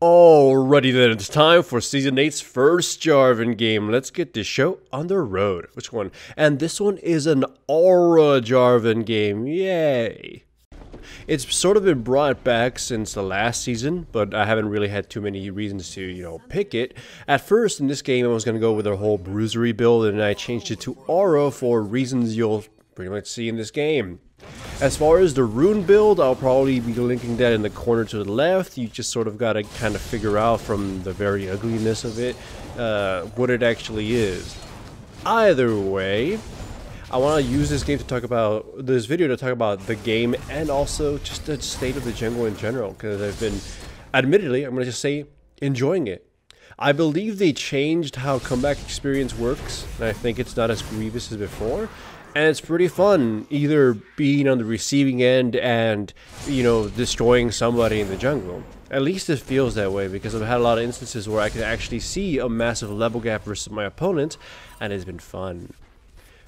Alrighty then, it's time for Season 8's first Jarvan game. Let's get this show on the road. Which one? And this one is an Aura Jarvan game. Yay! It's sort of been brought back since the last season, but I haven't really had too many reasons to, pick it. At first, in this game, I was going to go with a whole bruisery build, and I changed it to Aura for reasons you'll pretty much see in this game. As far as the rune build, I'll probably be linking that in the corner to the left. You just sort of gotta kind of figure out from the very ugliness of it what it actually is. Either way, I want to use this game to talk about this video to talk about the game and also just the state of the jungle in general, because I've been, admittedly, I'm gonna just say, enjoying it. I believe they changed how comeback experience works, and I think it's not as grievous as before. And it's pretty fun, either being on the receiving end and, destroying somebody in the jungle. At least it feels that way, because I've had a lot of instances where I can actually see a massive level gap versus my opponent, and it's been fun.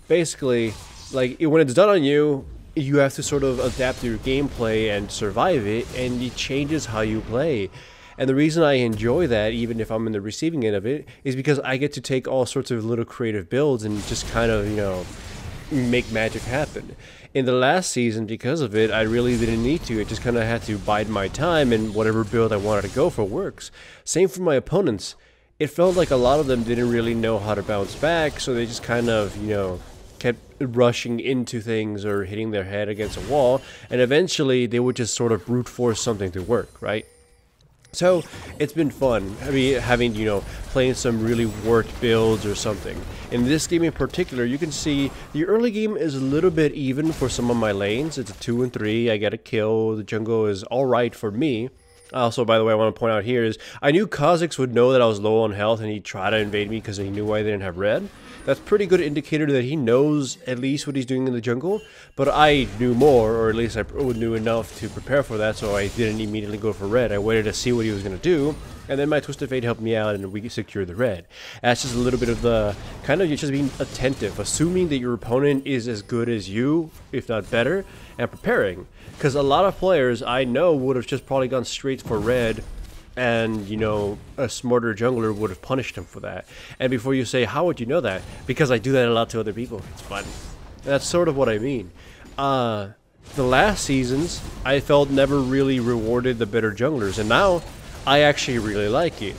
Basically, when it's done on you, you have to sort of adapt to your gameplay and survive it, and it changes how you play. And the reason I enjoy that, even if I'm in the receiving end of it, is because I get to take all sorts of little creative builds and just kind of, make magic happen. In the last season, because of it, I really didn't need to. I just kind of had to bide my time, and whatever build I wanted to go for works. Same for my opponents. It felt like a lot of them didn't really know how to bounce back, so they just kind of, kept rushing into things or hitting their head against a wall, and eventually they would just sort of brute force something to work, right? So, it's been fun, having, playing some really worked builds or something. In this game in particular, you can see the early game is a little bit even for some of my lanes. It's a 2 and 3, I get a kill, the jungle is alright for me. Also, by the way, I want to point out here is, I knew Kha'Zix would know that I was low on health and he'd try to invade me because he knew I didn't have red. That's a pretty good indicator that he knows at least what he's doing in the jungle, but I knew more, or at least I knew enough to prepare for that, so I didn't immediately go for red. I waited to see what he was going to do, and then my Twisted Fate helped me out and we secured the red. That's just a little bit of the, kind of just being attentive, assuming that your opponent is as good as you, if not better, and preparing. Because a lot of players I know would have just probably gone straight for red, and a smarter jungler would have punished him for that. And before you say, how would you know that? Because I do that a lot to other people. It's fun. That's sort of what I mean. The last seasons, I felt never really rewarded the better junglers, and now I actually really like it.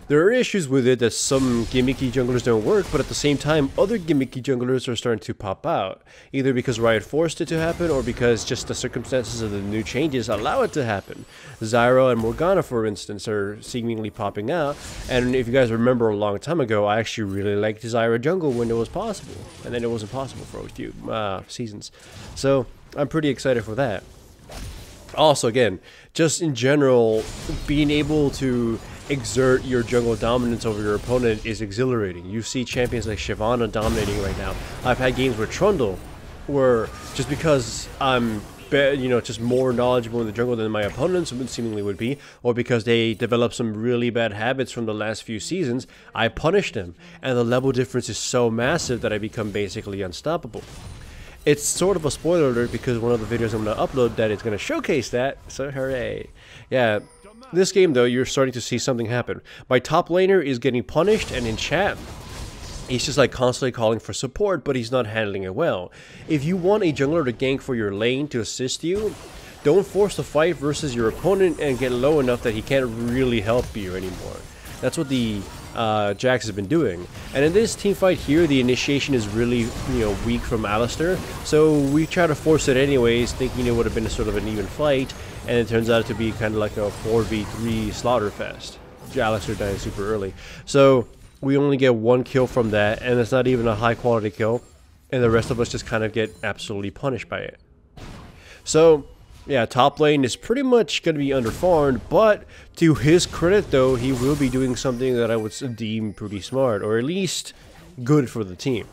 There are issues with it that some gimmicky junglers don't work, but at the same time, other gimmicky junglers are starting to pop out. Either because Riot forced it to happen, or because just the circumstances of the new changes allow it to happen. Zyra and Morgana, for instance, are seemingly popping out, and if you guys remember a long time ago, I actually really liked Zyra jungle when it was possible, and then it wasn't possible for a few seasons. So, I'm pretty excited for that. Also, again, just in general, being able to exert your jungle dominance over your opponent is exhilarating. You see champions like Shyvana dominating right now. I've had games where Trundle, where just because I'm just more knowledgeable in the jungle than my opponents seemingly would be, or because they develop some really bad habits from the last few seasons, I punish them, and the level difference is so massive that I become basically unstoppable. It's sort of a spoiler alert because one of the videos I'm going to upload that is going to showcase that, so hooray. Yeah, this game though, you're starting to see something happen. My top laner is getting punished, and in chat, he's just constantly calling for support, but he's not handling it well. If you want a jungler to gank for your lane to assist you, don't force the fight versus your opponent and get low enough that he can't really help you anymore. That's what the Jax has been doing. And in this team fight here, the initiation is really, weak from Alistar, so we try to force it anyways, thinking it would have been a sort of an even fight, and it turns out to be kind of like a 4v3 slaughter fest. Alistar died super early. So we only get one kill from that, and it's not even a high quality kill, and the rest of us just kind of get absolutely punished by it. So yeah, top lane is pretty much going to be underfarmed, but to his credit though, he will be doing something that I would deem pretty smart, or at least good for the team.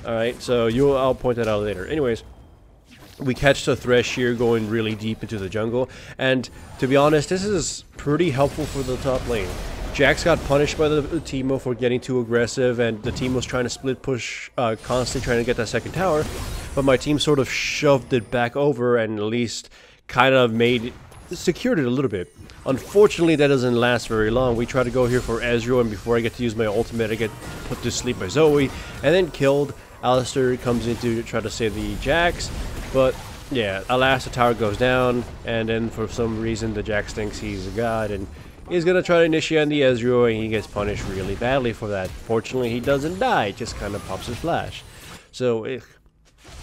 Alright, so I'll point that out later. Anyways, we catch the Thresh here going really deep into the jungle, and to be honest, this is pretty helpful for the top lane. Jax got punished by the Teemo for getting too aggressive, and the team was trying to split push, constantly trying to get that second tower, but my team sort of shoved it back over and at least kind of made secured it a little bit. Unfortunately, that doesn't last very long. We try to go here for Ezreal, and before I get to use my ultimate, I get put to sleep by Zoe, and then killed. Alistair comes in to try to save the Jax, but yeah, alas, the tower goes down, and then for some reason the Jax thinks he's a god, and he's gonna try to initiate on the Ezreal, and he gets punished really badly for that. Fortunately, he doesn't die, just kind of pops his flash. So,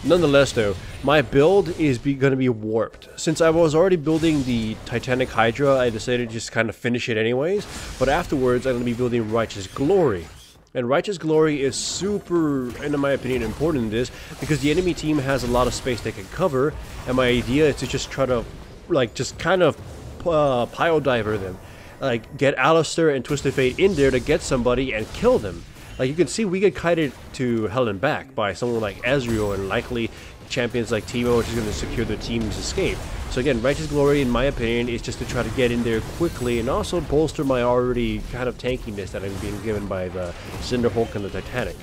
nonetheless though, my build is gonna be warped. Since I was already building the Titanic Hydra, I decided to just kind of finish it anyways, but afterwards I'm gonna be building Righteous Glory. And Righteous Glory is super, in my opinion, important in this, because the enemy team has a lot of space they can cover, and my idea is to just try to, like, just kind of pile diver them. Like, get Alistair and Twisted Fate in there to get somebody and kill them. Like, you can see we get kited to hell and back by someone like Ezreal and likely champions like Teemo, which is going to secure their team's escape. So again, Righteous Glory, in my opinion, is just to try to get in there quickly and also bolster my already kind of tankiness that I'm being given by the Cinderhulk and the Titanic.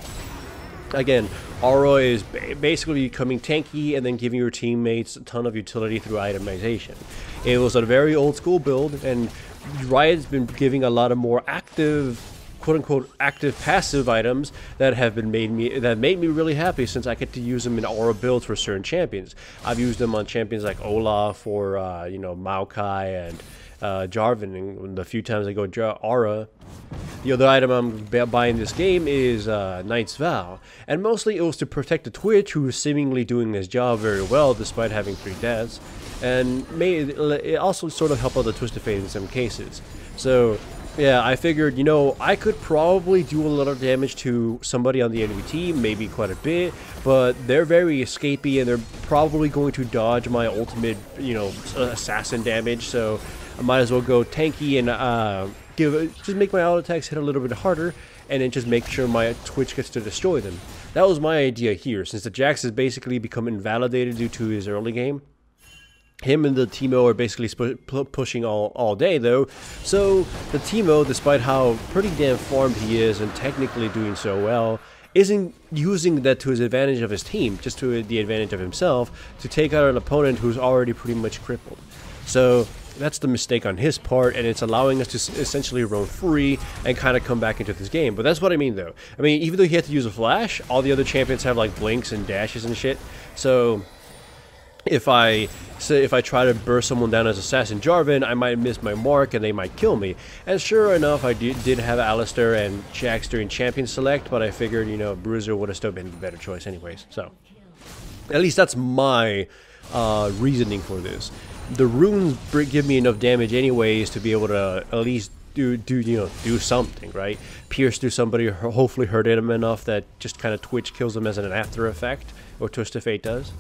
Again, Aura is basically becoming tanky and then giving your teammates a ton of utility through itemization. It was a very old school build, and Riot's been giving a lot of more active, quote-unquote active passive items that have been made me really happy, since I get to use them in aura builds for certain champions. I've used them on champions like Olaf or you know, Maokai and Jarvan, and the few times I go aura. The other item I'm buying this game is Knight's Vow, and mostly it was to protect the Twitch, who is seemingly doing his job very well despite having 3 deaths, and it also sort of help out the Twisted Fate in some cases. So yeah, I figured, you know, I could probably do a lot of damage to somebody on the enemy team, maybe quite a bit, but they're very escapey and they're probably going to dodge my ultimate, you know, assassin damage, so I might as well go tanky and just make my auto attacks hit a little bit harder, and then just make sure my Twitch gets to destroy them. That was my idea here, since the Jax has basically become invalidated due to his early game. Him and the Teemo are basically pushing all day though, so the Teemo, despite how pretty damn farmed he is and technically doing so well, isn't using that to his advantage of his team, just to the advantage of himself, to take out an opponent who's already pretty much crippled. So that's the mistake on his part, and it's allowing us to essentially roam free and kind of come back into this game. But that's what I mean though. I mean, even though he had to use a flash, all the other champions have like blinks and dashes and shit, so if I try to burst someone down as Assassin Jarvan, I might miss my mark and they might kill me. And sure enough, I did have Alistair and Jax during Champion Select, but I figured, you know, Bruiser would have still been the better choice anyways. So at least that's my reasoning for this. The runes give me enough damage anyways to be able to at least do something, right? Pierce through somebody, hopefully hurt him enough that just kind of Twitch kills them as an after effect, or Twisted Fate does.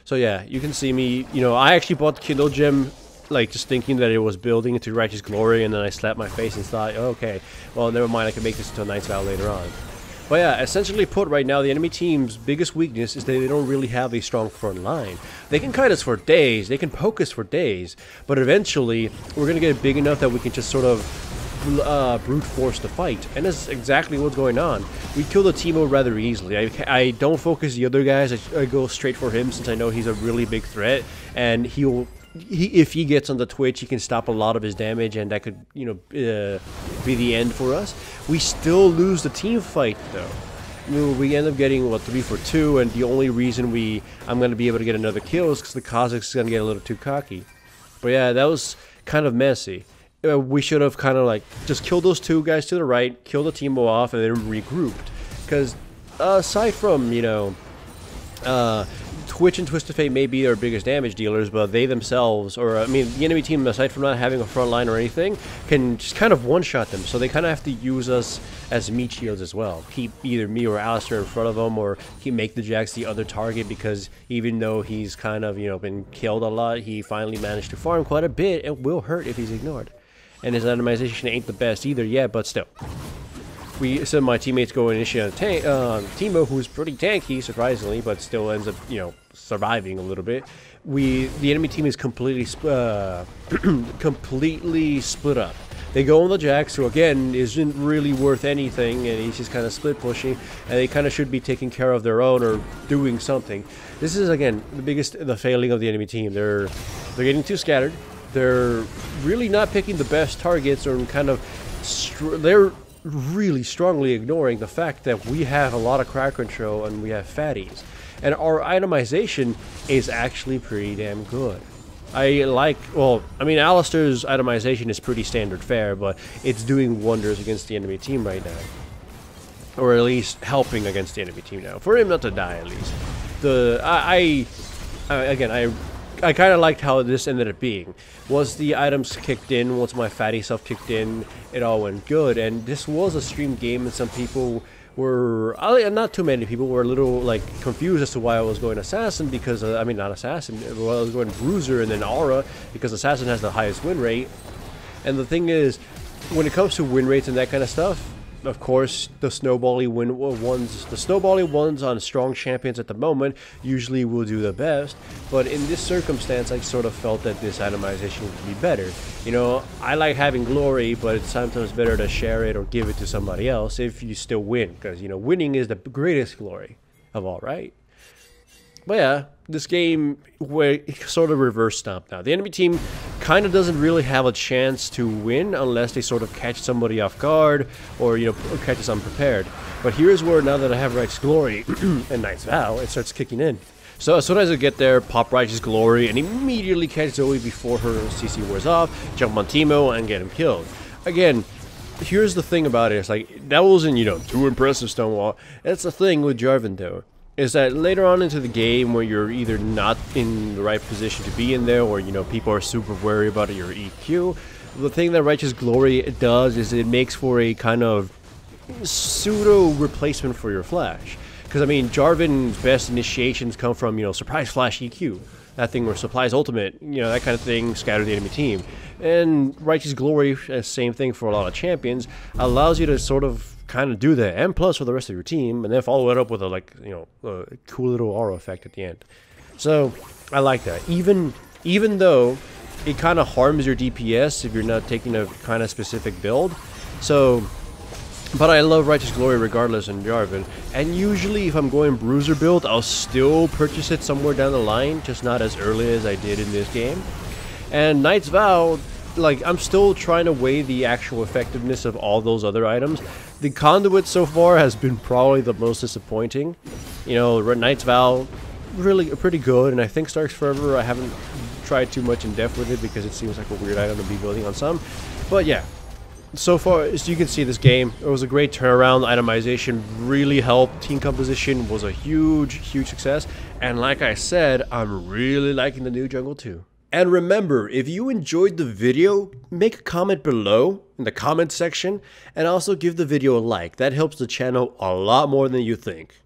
So yeah, you can see me, you know, I actually bought the Kindle Gem, like, just thinking that it was building into Righteous Glory, and then I slapped my face and thought, oh, okay, well, never mind, I can make this into a Knight's Vow later on. But yeah, essentially put, right now, the enemy team's biggest weakness is that they don't really have a strong front line. They can kite us for days, they can poke us for days, but eventually, we're going to get big enough that we can just sort of brute force the fight, and that's exactly what's going on. We kill the Teemo rather easily. I don't focus the other guys. I go straight for him, since I know he's a really big threat, and if he gets on the Twitch, he can stop a lot of his damage, and that could, you know, be the end for us. We still lose the team fight though. You know, we end up getting, what, 3 for 2, and the only reason I'm going to be able to get another kill is because the Kazakh's going to get a little too cocky. But yeah, that was kind of messy. We should have kind of like just killed those 2 guys to the right, killed the Teemo off, and then regrouped. Because aside from, you know, Twitch and Twisted Fate may be our biggest damage dealers, but they themselves, or I mean, the enemy team, aside from not having a front line or anything, can just kind of one-shot them. So they kind of have to use us as meat shields as well. Keep either me or Alistair in front of them, or make the Jax the other target, because even though he's kind of, you know, been killed a lot, he finally managed to farm quite a bit. It will hurt if he's ignored. And his itemization ain't the best either yet, but still. Some of my teammates go and initiate on Teemo, who's pretty tanky, surprisingly, but still ends up, you know, surviving a little bit. The enemy team is completely split up. They go on the Jax, who again isn't really worth anything, and he's just kind of split pushing, and they kind of should be taking care of their own or doing something. This is again the failing of the enemy team. They're getting too scattered. they're really not picking the best targets, or kind of they're really strongly ignoring the fact that we have a lot of crowd control and we have fatties, and our itemization is actually pretty damn good. Well, I mean, Alistair's itemization is pretty standard fare, but it's doing wonders against the enemy team right now. Or at least helping against the enemy team now. For him not to die, at least. I kind of liked how this ended up being. Once the items kicked in, once my fatty self kicked in, it all went good. And this was a streamed game, and some people were, not too many people were a little like confused as to why I was going Assassin, because I mean, not Assassin, well, I was going Bruiser and then Aura, because Assassin has the highest win rate. And the thing is, when it comes to win rates and that kind of stuff, of course, the snowbally ones on strong champions at the moment usually will do the best, but in this circumstance, I sort of felt that this itemization would be better. You know, I like having glory, but it's sometimes better to share it or give it to somebody else if you still win, because, you know, winning is the greatest glory of all, right? But yeah, this game, where sort of reverse stomp now. The enemy team kind of doesn't really have a chance to win unless they sort of catch somebody off guard, or, you know, catch us unprepared. But here's where, now that I have Righteous Glory and Knight's Vow, it starts kicking in. So as soon as I get there, pop Righteous Glory and immediately catch Zoe before her CC wears off, jump on Teemo and get him killed. Again, here's the thing about it. It's like, that wasn't, you know, too impressive, Stonewall. That's the thing with Jarvan, though, is that later on into the game, where you're either not in the right position to be in there, or, you know, people are super worried about your EQ, the thing that Righteous Glory does is it makes for a kind of pseudo replacement for your flash. Because, I mean, Jarvan's best initiations come from, you know, Surprise Flash EQ. That thing, or Supplies Ultimate, you know, that kind of thing, scatter the enemy team. And Righteous Glory, same thing for a lot of champions, allows you to sort of kind of do that, and plus for the rest of your team, and then follow it up with a, like, you know, a cool little aura effect at the end. So I like that, even though it kind of harms your DPS if you're not taking a kind of specific build. So, but I love Righteous Glory regardless in Jarvan, and usually if I'm going Bruiser build, I'll still purchase it somewhere down the line, just not as early as I did in this game. And Knight's Vow, like, I'm still trying to weigh the actual effectiveness of all those other items. The Conduit so far has been probably the most disappointing. You know, Knight's Vow, really pretty good, and I think Stark's Forever, I haven't tried too much in depth with it because it seems like a weird item to be building on some. But yeah, so far, as you can see, this game, it was a great turnaround. The itemization really helped. Team composition was a huge success. And like I said, I'm really liking the new jungle too. And remember, if you enjoyed the video, make a comment below in the comment section, and also give the video a like. That helps the channel a lot more than you think.